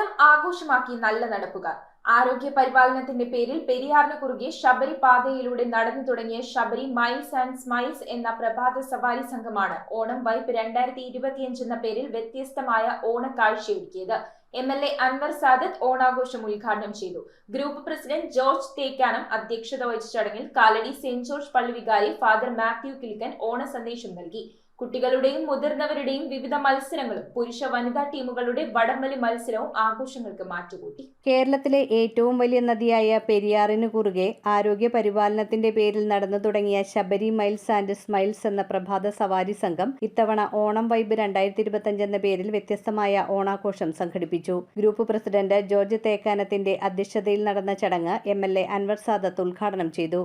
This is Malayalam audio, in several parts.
ഓണം ആഘോഷമാക്കി നല്ല നടപ്പുകാർ. ആരോഗ്യ പരിപാലനത്തിന്റെ പേരിൽ പെരിയാറിന് കുറുകെ ശബരി പാതയിലൂടെ നടന്നു തുടങ്ങിയ ശബരി മൈൽസ് ആൻഡ് സ്മൈൽസ് എന്ന പ്രഭാത സവാരി സംഘമാണ് ഓണം വൈബ് 2025 എന്ന പേരിൽ വ്യത്യസ്തമായ ഓണക്കാഴ്ചയൊരുക്കിയത്. MLA അൻവർ സാദത്ത് ഓണാഘോഷം ഉദ്ഘാടനം ചെയ്തു. ഗ്രൂപ്പ് പ്രസിഡന്റ് ജോർജ് തേക്കാനം അധ്യക്ഷത വഹിച്ച ചടങ്ങിൽ കാലടി സെന്റ് ജോർജ് പള്ളി വികാരി ഫാദർ മാത്യു കിൽക്കൻ ഓണ സന്ദേശം നൽകി. കുട്ടികളുടെയും മുതിർന്നവരുടെയും വിവിധ മത്സരങ്ങളും പുരുഷ വനിതാ ടീമുകളുടെ വടംവലി മത്സരവും ആഘോഷങ്ങൾക്ക് മാറ്റുകൂട്ടി. കേരളത്തിലെ ഏറ്റവും വലിയ നദിയായ പെരിയാറിന് കുറുകെ ആരോഗ്യ പരിപാലനത്തിന്റെ പേരിൽ നടന്നു തുടങ്ങിയ ശബരി മൈൽസ് ആൻഡ് സ്മൈൽസ് എന്ന പ്രഭാത സവാരി സംഘം ഇത്തവണ ഓണം വൈബ് 2025 എന്ന പേരിൽ വ്യത്യസ്തമായ ഓണാഘോഷം സംഘടിപ്പിച്ചു. ഗ്രൂപ്പ് പ്രസിഡന്റ് ജോർജ് തേക്കാനത്തിന്റെ അധ്യക്ഷതയിൽ നടന്ന ചടങ്ങ് MLA അൻവർ സാദത്ത് ഉദ്ഘാടനം ചെയ്തു.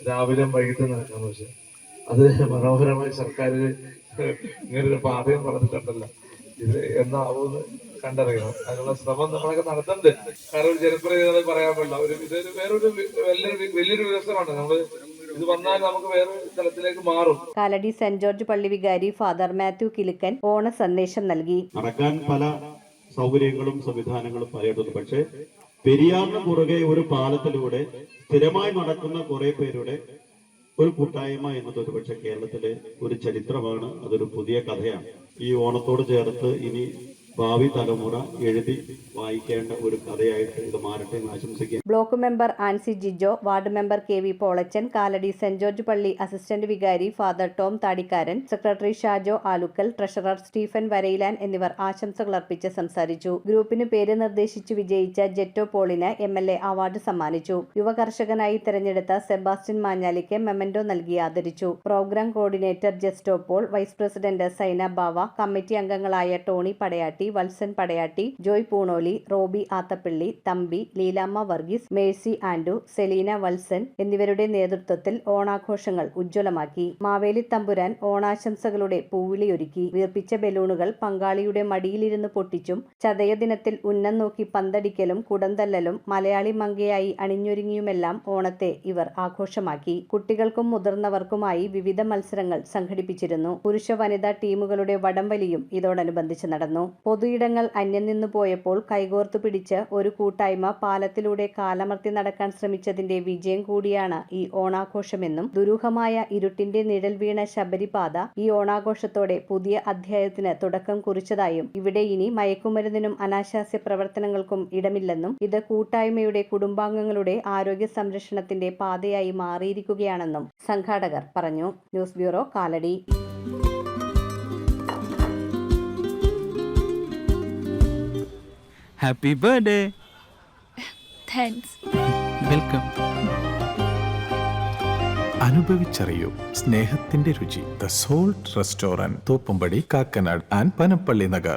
രാവിലെ വൈകിട്ട് നടക്കുന്നത് അത് മനോഹരമായി സർക്കാർ ഇങ്ങനൊരു പാതയും പറഞ്ഞിട്ടുണ്ടല്ലോ. ഇത് എന്നാവൂന്ന് കണ്ടറിയണം. അതിനുള്ള ശ്രമം നമ്മളൊക്കെ നടത്തുന്നുണ്ട്. കാരണം ഒരു ജനപ്രതിനിധി പറയാൻ പറ്റില്ല. ഇതൊരു വേറൊരു വലിയൊരു വികസനമാണ്. നമ്മള് ഇത് വന്നാൽ നമുക്ക് വേറൊരു തലത്തിലേക്ക് മാറും. കാലടി സെന്റ് ജോർജ് പള്ളി വികാരി ഫാദർ മാത്യു കിലുക്കൻ ഓണ സന്ദേശം നൽകി. നടക്കാൻ പല സൗകര്യങ്ങളും സംവിധാനങ്ങളും പലയിടുന്നു. പക്ഷെ പെരിയാറിന് പുറകെ ഒരു പാലത്തിലൂടെ സ്ഥിരമായി നടക്കുന്ന കുറെ പേരുടെ ഒരു കൂട്ടായ്മ എന്നത് ഒരുപക്ഷെ കേരളത്തിലെ ഒരു ചരിത്രമാണ്. അതൊരു പുതിയ കഥയാണ്. ഈ ഓണത്തോട് ചേർത്ത് ഇനി ഭാവി തലമുറ എഴുതി വായിക്കേണ്ട ഒരു കഥയായിട്ട് ഇത് മാറട്ടെ എന്ന് ആശംസിക്കുക. Block member Ancy Jijo, ward member KV Polachan, Kalady saint George പള്ളി അസിസ്റ്റന്റ് വികാരി father Tom Thadikkaran, secretary Shajo Alukkal, treasurer Stephen Varayilan എന്നിവർ ആശംസകൾ അർപ്പിച്ച് സംസാരിച്ചു. ഗ്രൂപ്പിന് പേര് നിർദ്ദേശിച്ചു വിജയിച്ച ജെറ്റോ പോളിന് MLA അവാർഡ് സമ്മാനിച്ചു. യുവ കർഷകനായി തെരഞ്ഞെടുത്ത സെബാസ്റ്റ്യൻ മാഞ്ഞാലിക്ക് മെമന്റോ നൽകി ആദരിച്ചു. Programme coordinator Jesto Paul, vice president Saina Bava, committee അംഗങ്ങളായ Tony Padayatti, Valsan Padayatti, Joy Punoli, Robby Athappilly, Thampi, Leelamma Varghese, Mercy Andu, Selina Valsan എന്നിവരുടെ നേതൃത്വത്തിൽ ഓണാഘോഷങ്ങൾ ഉജ്ജ്വലമാക്കി. മാവേലി തമ്പുരാൻ ഓണാശംസകളുടെ പൂവിളിയൊരുക്കി. വീർപ്പിച്ച ബലൂണുകൾ പങ്കാളിയുടെ മടിയിലിരുന്ന് പൊട്ടിച്ചും ചതയ ദിനത്തിൽ ഉന്നം നോക്കി പന്തടിക്കലും കുടന്തല്ലലും മലയാളി മങ്കയായി അണിഞ്ഞൊരുങ്ങിയുമെല്ലാം ഓണത്തെ ഇവർ ആഘോഷമാക്കി. കുട്ടികൾക്കും മുതിർന്നവർക്കുമായി വിവിധ മത്സരങ്ങൾ സംഘടിപ്പിച്ചിരുന്നു. പുരുഷ വനിതാ ടീമുകളുടെ വടംവലിയും ഇതോടനുബന്ധിച്ച് നടന്നു. പൊതുയിടങ്ങൾ അന്യം നിന്നു പോയപ്പോൾ കൈകോർത്തു പിടിച്ച് ഒരു കൂട്ടായ്മ പാലത്തിലൂടെ കാലമർത്തി നടക്കാൻ ശ്രമിച്ചതിന്റെ വിജയം കൂടിയാണ് ഈ ഓണാഘോഷമെന്നും ദുരൂഹമായ ഇരുട്ടിന്റെ നിഴൽ വീണ ശബരിപാത ഈ ഓണാഘോഷത്തോടെ പുതിയ അധ്യായത്തിന് തുടക്കം കുറിച്ചതായും ഇവിടെ ഇനി മയക്കുമരുന്നിനും അനാശാസ്യ പ്രവർത്തനങ്ങൾക്കും ഇടമില്ലെന്നും ഇത് കൂട്ടായ്മയുടെ കുടുംബാംഗങ്ങളുടെ ആരോഗ്യ സംരക്ഷണത്തിന്റെ പാതയായി മാറിയിരിക്കുകയാണെന്നും സംഘാടകർ പറഞ്ഞു. News bureau, Kalady. Happy birthday. Thanks. Welcome. അനുഭവിച്ചറിയൂ സ്നേഹത്തിന്റെ രുചി. The salt restaurant, Thoppumpady, Kakkanad and Panampilly Nagar.